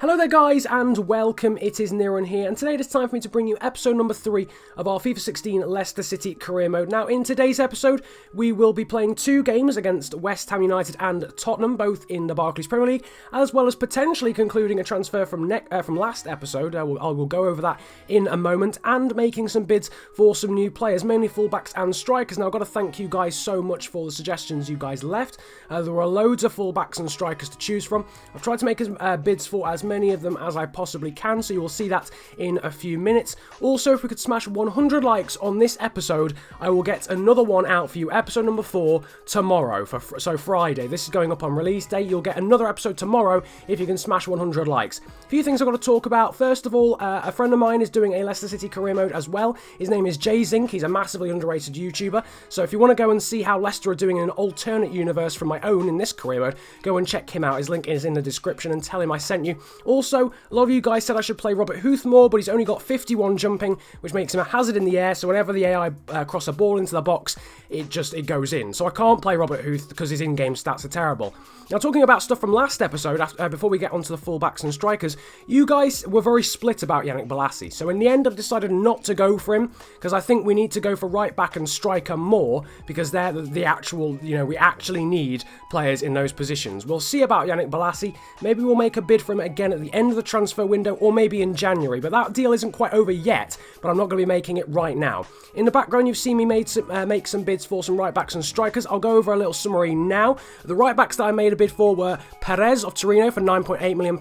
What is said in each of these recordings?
Hello there guys and welcome, it is Niran here, and today it is time for me to bring you episode number 3 of our FIFA 16 Leicester City career mode. Now in today's episode we will be playing 2 games against West Ham United and Tottenham, both in the Barclays Premier League, as well as potentially concluding a transfer from last episode. I will go over that in a moment, and making some bids for some new players, mainly fullbacks and strikers. Now I've got to thank you guys so much for the suggestions you guys left. There were loads of fullbacks and strikers to choose from. I've tried to make bids for as many of them as I possibly can, so you will see that in a few minutes. Also, if we could smash 100 likes on this episode, I will get another one out for you, episode number 4, tomorrow, so Friday. This is going up on release day. You'll get another episode tomorrow if you can smash 100 likes. A few things I've got to talk about. First of all, a friend of mine is doing a Leicester City career mode as well. His name is Zinc. He's a massively underrated YouTuber, so if you want to go and see how Leicester are doing in an alternate universe from my own in this career mode, go and check him out. His link is in the description, and tell him I sent you. Also, a lot of you guys said I should play Robert Huth more, but he's only got 51 jumping, which makes him a hazard in the air, so whenever the AI cross a ball into the box, it goes in. So I can't play Robert Huth because his in-game stats are terrible. Now, talking about stuff from last episode, before we get onto the fullbacks and strikers, you guys were very split about Yannick Bolasie. So in the end, I've decided not to go for him, because I think we need to go for right back and striker more, because they're the actual, we actually need players in those positions. We'll see about Yannick Bolasie. Maybe we'll make a bid for him again at the end of the transfer window, or maybe in January, but that deal isn't quite over yet, but I'm not going to be making it right now. In the background, you've seen me make some bids for some right backs and strikers. I'll go over a little summary now. The right backs that I made a bid for were Perez of Torino for £9.8 million,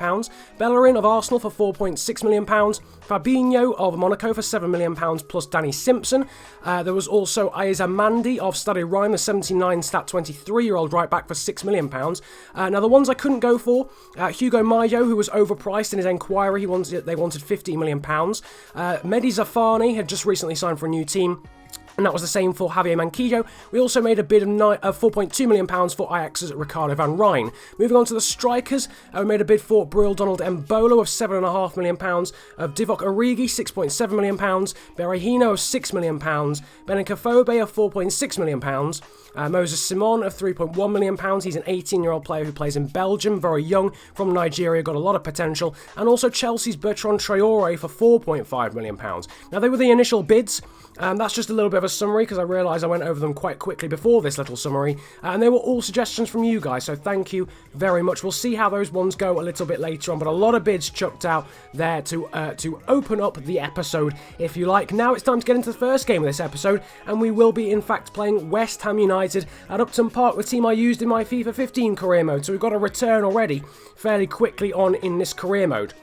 Bellerin of Arsenal for £4.6 million, Fabinho of Monaco for £7 million plus Danny Simpson. There was also Aiza Mandi of Stade Rhine, the 79 stat 23-year-old right back, for £6 million. Now the ones I couldn't go for, Hugo Mayo, who was overpriced in his inquiry, they wanted £15 million. Mehdi Zafani had just recently signed for a new team, and that was the same for Javier Manquillo. We also made a bid of £4.2 million for Ajax's Ricardo van Rijn. Moving on to the strikers, we made a bid for Bril Donald Mbolo of £7.5 million, of Divock Origi £6.7 million, Berahino of £6 million, Beninkafobe of £4.6 million, Moses Simon of £3.1 million. He's an 18-year-old player who plays in Belgium, very young, from Nigeria, got a lot of potential. And also Chelsea's Bertrand Traore for £4.5 million. Now, they were the initial bids. That's just a little bit of a summary, because I realised I went over them quite quickly before this little summary, and they were all suggestions from you guys, so thank you very much. We'll see how those ones go a little bit later on, but a lot of bids chucked out there to open up the episode, if you like. Now it's time to get into the first game of this episode, and we will be in fact playing West Ham United at Upton Park, the team I used in my FIFA 15 career mode, so we've got a return already fairly quickly on in this career mode.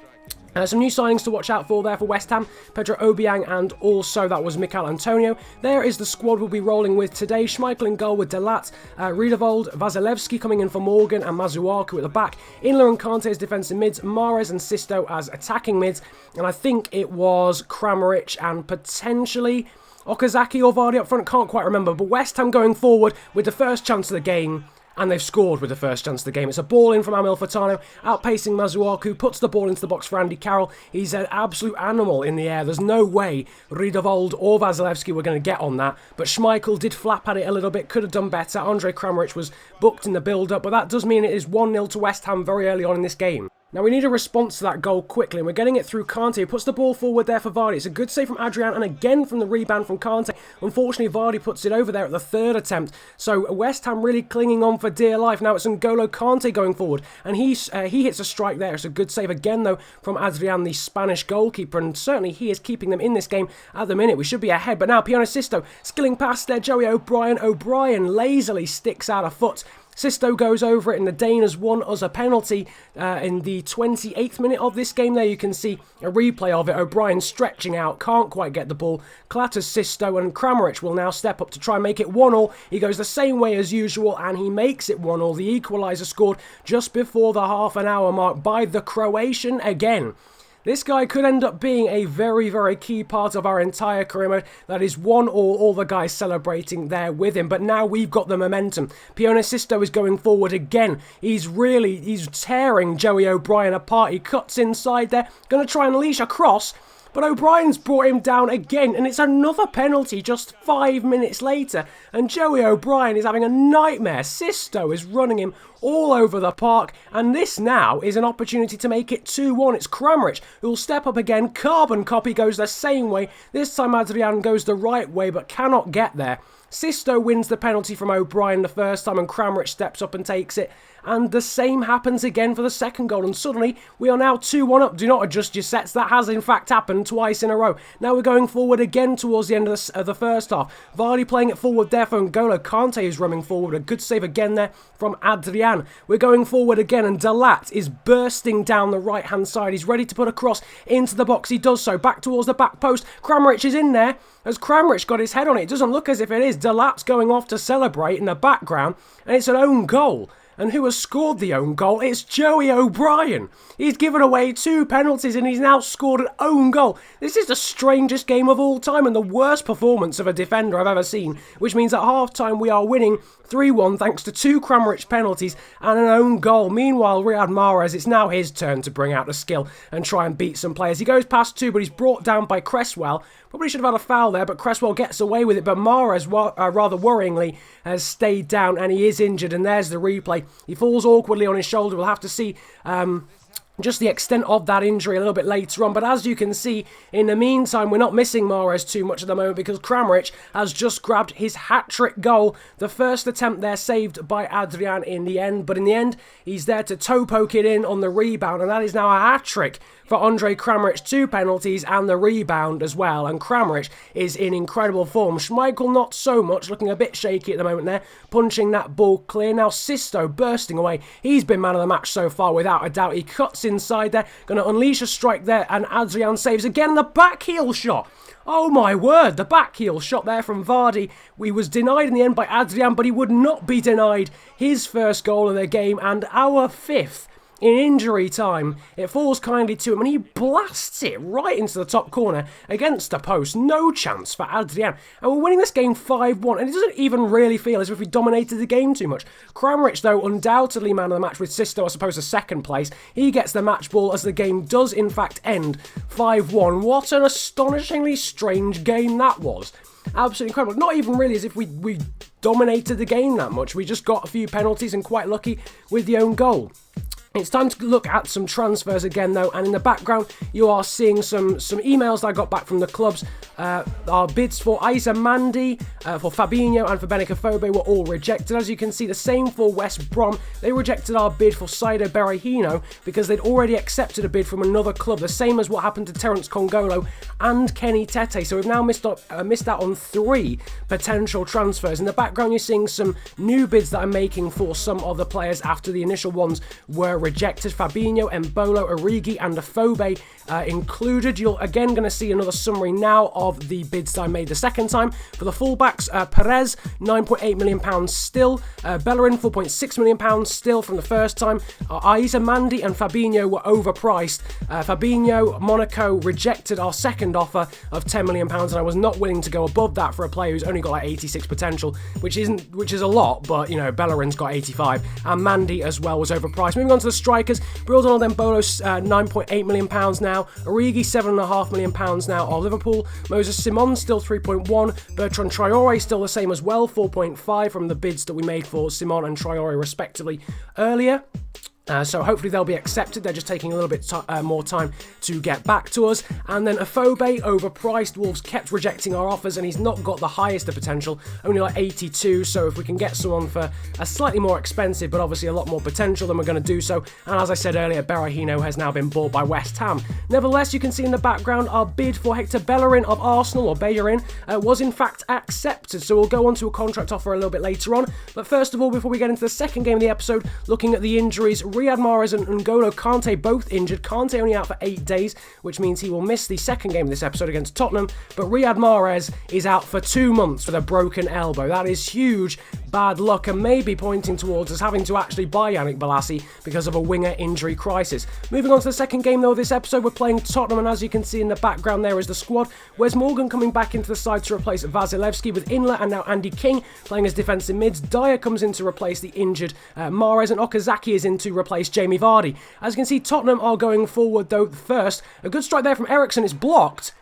Some new signings to watch out for there for West Ham, Pedro Obiang, and also that was Mikel Antonio. There is the squad we'll be rolling with today. Schmeichel in goal with Delat, Riedewald, Vasilevsky coming in for Morgan, and Masuaku at the back. Inler and Kante as defensive mids, Mahrez and Sisto as attacking mids, and I think it was Kramaric and potentially Okazaki or Vardy up front, can't quite remember, but West Ham going forward with the first chance of the game. And they've scored with the first chance of the game. It's a ball in from Amil Furtado, outpacing Masuaku, puts the ball into the box for Andy Carroll. He's an absolute animal in the air. There's no way Riedewald or Vasilevsky were going to get on that. But Schmeichel did flap at it a little bit, could have done better. Andre Kramaric was booked in the build-up, but that does mean it is 1-0 to West Ham very early on in this game. Now we need a response to that goal quickly, and we're getting it through Kante, who puts the ball forward there for Vardy. It's a good save from Adrian, and again from the rebound from Kante. Unfortunately, Vardy puts it over there at the third attempt, so West Ham really clinging on for dear life. Now it's N'Golo Kante going forward, and he hits a strike there. It's a good save again, though, from Adrian, the Spanish goalkeeper, and certainly he is keeping them in this game at the minute. We should be ahead, but now Piano Sisto, skilling past there, Joey O'Brien. O'Brien lazily sticks out a foot. Sisto goes over it, and the Dane has won us a penalty in the 28th minute of this game. There you can see a replay of it. O'Brien stretching out, can't quite get the ball, clatters Sisto, and Kramaric will now step up to try and make it 1-1. He goes the same way as usual, and he makes it 1-1. The equaliser scored just before the half-an-hour mark by the Croatian again. This guy could end up being a very, very key part of our entire career mode. That is 1-1, all the guys celebrating there with him. But now we've got the momentum. Pione Sisto is going forward again. He's tearing Joey O'Brien apart. He cuts inside there. Going to try and unleash a cross. but O'Brien's brought him down again, and it's another penalty just 5 minutes later, and Joey O'Brien is having a nightmare. Sisto is running him all over the park, and this now is an opportunity to make it 2-1. It's Kramaric who'll step up again. Carbon copy goes the same way. This time Adrian goes the right way, but cannot get there. Sisto wins the penalty from O'Brien the first time, and Kramaric steps up and takes it. And the same happens again for the second goal, and suddenly we are now 2-1 up. Do not adjust your sets. That has in fact happened twice in a row. Now we're going forward again towards the end of the first half. Vardy playing it forward there for N'Golo Kante is running forward. A good save again there from Adrian. We're going forward again, and Delat is bursting down the right-hand side. He's ready to put a cross into the box. He does so. Back towards the back post. Kramaric is in there. As Kramaric got his head on it, it doesn't look as if it is. Delat's going off to celebrate in the background, and it's an own goal. And who has scored the own goal? It's Joey O'Brien. He's given away 2 penalties and he's now scored an own goal. This is the strangest game of all time and the worst performance of a defender I've ever seen, which means at half-time we are winning 3-1 thanks to 2 Kramaric penalties and an own goal. Meanwhile, Riyad Mahrez, it's now his turn to bring out the skill and try and beat some players. He goes past 2, but he's brought down by Cresswell. Probably should have had a foul there, but Cresswell gets away with it. But Mahrez, rather worryingly, has stayed down and he is injured. And there's the replay. He falls awkwardly on his shoulder. We'll have to see just the extent of that injury a little bit later on. But as you can see, in the meantime, we're not missing Mahrez too much at the moment because Kramaric has just grabbed his hat-trick goal. The first attempt there saved by Adrian in the end. But in the end, he's there to toe poke it in on the rebound. And that is now a hat-trick for Andre Kramaric. 2 penalties and the rebound as well. And Kramaric is in incredible form. Schmeichel not so much, looking a bit shaky at the moment there. Punching that ball clear. Now Sisto bursting away. He's been man of the match so far without a doubt. He cuts inside there. Going to unleash a strike there. And Adrian saves again. The back heel shot. Oh my word, the back heel shot there from Vardy. We was denied in the end by Adrian, but he would not be denied his first goal of the game and our 5th in injury time. It falls kindly to him and he blasts it right into the top corner against the post. No chance for Adrian. And we're winning this game 5-1 and it doesn't even really feel as if we dominated the game too much. Kramaric, though, undoubtedly man of the match with Sisto, I suppose, a second place. He gets the match ball as the game does in fact end 5-1. What an astonishingly strange game that was. Absolutely incredible. Not even really as if we dominated the game that much. We just got a few penalties and quite lucky with the own goal. It's time to look at some transfers again, though, and in the background you are seeing some emails that I got back from the clubs. Our bids for Isa Mandy, for Fabinho and for Benicafobé were all rejected. As you can see, the same for West Brom. They rejected our bid for Saido Berahino because they'd already accepted a bid from another club, the same as what happened to Terence Kongolo and Kenny Tete. So we've now missed out on 3 potential transfers. In the background you're seeing some new bids that I'm making for some other players after the initial ones were rejected. Fabinho, Embolo, Origi and Afobe included. You're again going to see another summary now of the bids that I made the second time. For the fullbacks, Perez, £9.8 million still. Bellerin, £4.6 million still from the first time. Isa Mandy and Fabinho were overpriced. Fabinho, Monaco rejected our second offer of £10 million and I was not willing to go above that for a player who's only got like 86 potential, which is a lot, but you know, Bellerin's got 85 and Mandy as well was overpriced. Moving on to the strikers, Brildon Embolo, £9.8 million now. Origi, £7.5 million now of Liverpool. Moses Simon still 3.1. Bertrand Traore still the same as well, 4.5 from the bids that we made for Simon and Traore respectively earlier. So hopefully they'll be accepted. They're just taking a little bit more time to get back to us. And then Afobe, overpriced. Wolves kept rejecting our offers and he's not got the highest of potential, only like 82. So if we can get someone for a slightly more expensive but obviously a lot more potential, then we're going to do so. And as I said earlier, Berahino has now been bought by West Ham. Nevertheless, you can see in the background our bid for Hector Bellerin of Arsenal, or Bellerin, was in fact accepted. So we'll go on to a contract offer a little bit later on. But first of all, before we get into the second game of the episode, looking at the injuries, Riyad Mahrez and N'Golo Kante both injured. Kante only out for 8 days, which means he will miss the second game of this episode against Tottenham. But Riyad Mahrez is out for 2 months with a broken elbow. That is huge bad luck and maybe pointing towards us having to actually buy Yannick Bolasie because of a winger injury crisis. Moving on to the second game though of this episode, we're playing Tottenham, and as you can see in the background there is the squad. Wes Morgan coming back into the side to replace Vasilevsky, with Inler and now Andy King playing as defensive mids. Dyer comes in to replace the injured Mahrez, and Okazaki is in to replace Jamie Vardy. As you can see, Tottenham are going forward though first. A good strike there from Eriksson, it's blocked.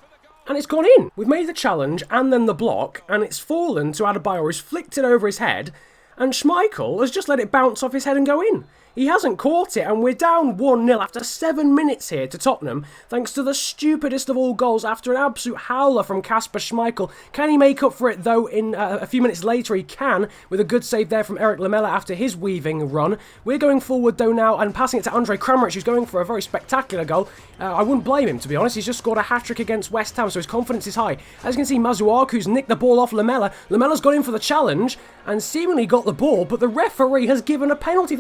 And it's gone in. We've made the challenge and then the block, and it's fallen to Adebayor, who's flicked it over his head, and Schmeichel has just let it bounce off his head and go in. He hasn't caught it, and we're down 1-0 after 7 minutes here to Tottenham, thanks to the stupidest of all goals after an absolute howler from Kasper Schmeichel. Can he make up for it, though, in a few minutes later? He can, with a good save there from Eric Lamela after his weaving run. We're going forward, though, now, and passing it to Andre Kramaric, who's going for a very spectacular goal. I wouldn't blame him, to be honest. He's just scored a hat-trick against West Ham, so his confidence is high. As you can see, Masuaku's nicked the ball off Lamela. Lamela's gone in for the challenge, and seemingly got the ball, but the referee has given a penalty.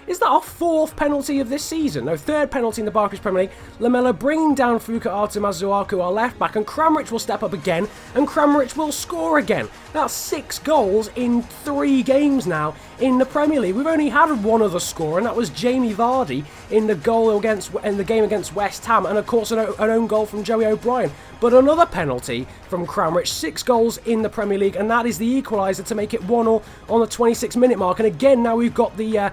Is that our 4th penalty of this season? No, 3rd penalty in the Barclays Premier League. Lamela bringing down Fuka Masuaku, our left back, and Kramaric will step up again, and Kramaric will score again. That's 6 goals in 3 games now in the Premier League. We've only had one other score, and that was Jamie Vardy in the game against West Ham, and of course an own goal from Joey O'Brien. But another penalty from Kramaric, 6 goals in the Premier League, and that is the equaliser to make it 1-1 on the 26-minute mark. And again, now we've got the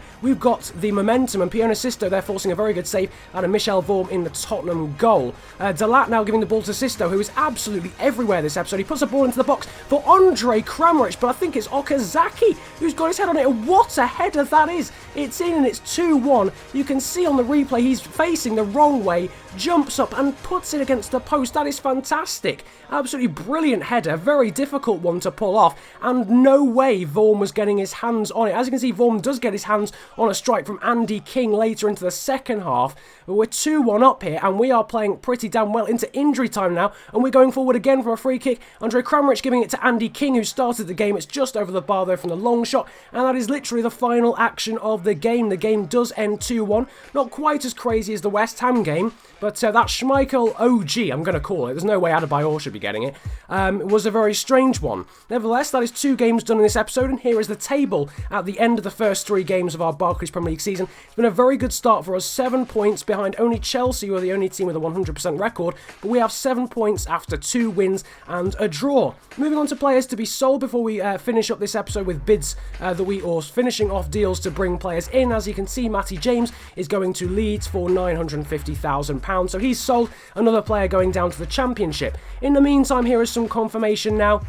momentum, and Pione Sisto there forcing a very good save out of Michel Vorm in the Tottenham goal. Delat now giving the ball to Sisto, who is absolutely everywhere this episode. He puts the ball into the box for Andre Kramaric, but I think it's Okazaki who's got his head on it. What a header that is! It's in, and it's 2-1. You can see on the replay he's facing the wrong way, jumps up and puts it against the post. That is fantastic. Absolutely brilliant header, very difficult one to pull off, and no way Vorm was getting his hands on it. As you can see, Vorm does get his hands on a strike from Andy King later into the second half. We're 2-1 up here, and we are playing pretty damn well into injury time now, and we're going forward again from a free kick. Andre Kramaric giving it to Andy King, who started the game. It's just over the bar there from the long shot, and that is literally the final action of the game. The game does end 2-1. Not quite as crazy as the West Ham game, but that Schmeichel OG, I'm going to call it, there's no way Adebayor should be getting it, was a very strange one. Nevertheless, that is 2 games done in this episode, and here is the table at the end of the first 3 games of our Barclays Premier League season. It's been a very good start for us, 7 points behind only Chelsea, who are the only team with a 100% record, but we have 7 points after 2 wins and a draw. Moving on to players to be sold before we finish up this episode with bids or finishing off deals to bring players in. As you can see, Matty James is going to Leeds for £950,000, so he's sold. Another player going down to the Championship. In the meantime, here is some confirmation now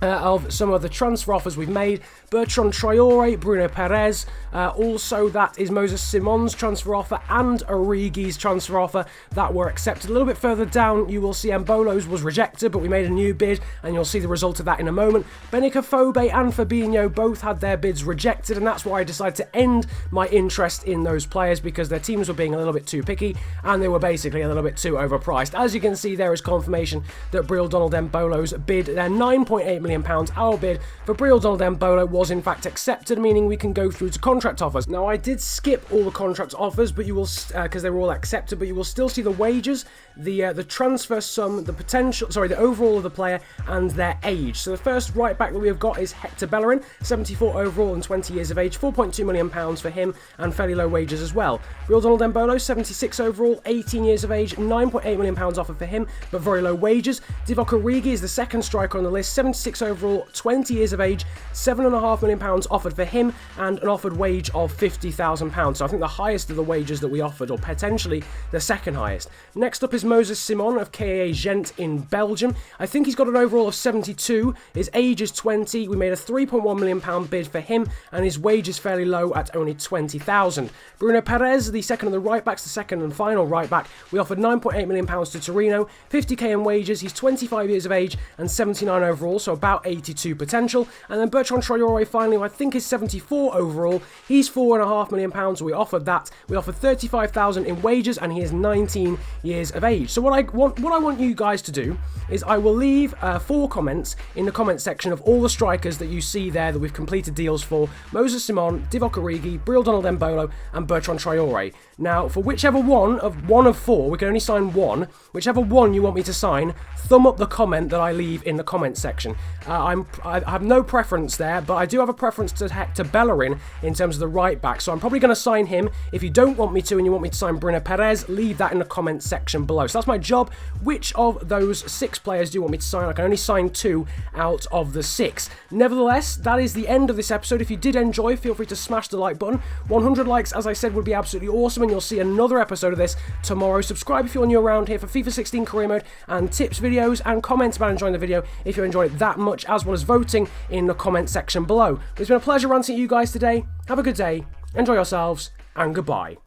of some of the transfer offers we've made. Bertrand Traore, Bruno Perez, also that is Moses Simon's transfer offer and Origi's transfer offer that were accepted. A little bit further down you will see Mbolo's was rejected, but we made a new bid and you'll see the result of that in a moment. Benica Fobe and Fabinho both had their bids rejected, and that's why I decided to end my interest in those players, because their teams were being a little bit too picky and they were basically a little bit too overpriced. As you can see, there is confirmation that Breel Donald Mbolo's bid, £9.8 million, our bid for Breel Donald Mbolo, was in fact accepted, meaning we can go through to contract offers. Now, I did skip all the contract offers, but you will, because they were all accepted, but you will still see the wages, the transfer sum, the overall of the player, and their age. So the first right back that we have got is Hector Bellerin, 74 overall and 20 years of age, £4.2 million for him, and fairly low wages as well. Breel Donald Mbolo, 76 overall, 18 years of age, £9.8 million offered for him, but very low wages. Divock Origi is the second striker on the list, 76 overall, 20 years of age, £7.5 million offered for him, and an offered wage of £50,000. So I think the highest of the wages that we offered, or potentially the second highest. Next up is Moses Simon of KA Gent in Belgium. I think he's got an overall of 72. His age is 20. We made a £3.1 million bid for him, and his wage is fairly low at only £20,000. Bruno Perez, the second of the right backs, the second and final right back, we offered £9.8 million to Torino, 50k in wages. He's 25 years of age and 79 overall, so about 82 potential. And then Bertrand Traore, finally, who I think is 74 overall. He's £4.5 million, so we offered that. We offered £35,000 in wages, and he is 19 years of age. So what I want you guys to do is I will leave 4 comments in the comment section of all the strikers that you see there that we've completed deals for: Moses Simon, Divock Origi, Breel Donald Mbolo, and Bertrand Traore. Now, for whichever one of 4, we can only sign one, whichever one you want me to sign, thumb up the comment that I leave in the comment section. I have no preference there, but I do have a preference to Hector Bellerin in terms of the right back, so I'm probably going to sign him. If you don't want me to and you want me to sign Bruno Perez, leave that in the comments section below. So that's my job. Which of those 6 players do you want me to sign? I can only sign 2 out of the 6. Nevertheless, that is the end of this episode. If you did enjoy, feel free to smash the like button. 100 likes, as I said, would be absolutely awesome, and you'll see another episode of this tomorrow. Subscribe if you're new around here for FIFA 16 career mode and tips videos, and comment about enjoying the video if you enjoyed it that much, as well as voting in the comment section below. It's been a pleasure ranting at you guys today. Have a good day, enjoy yourselves, and goodbye.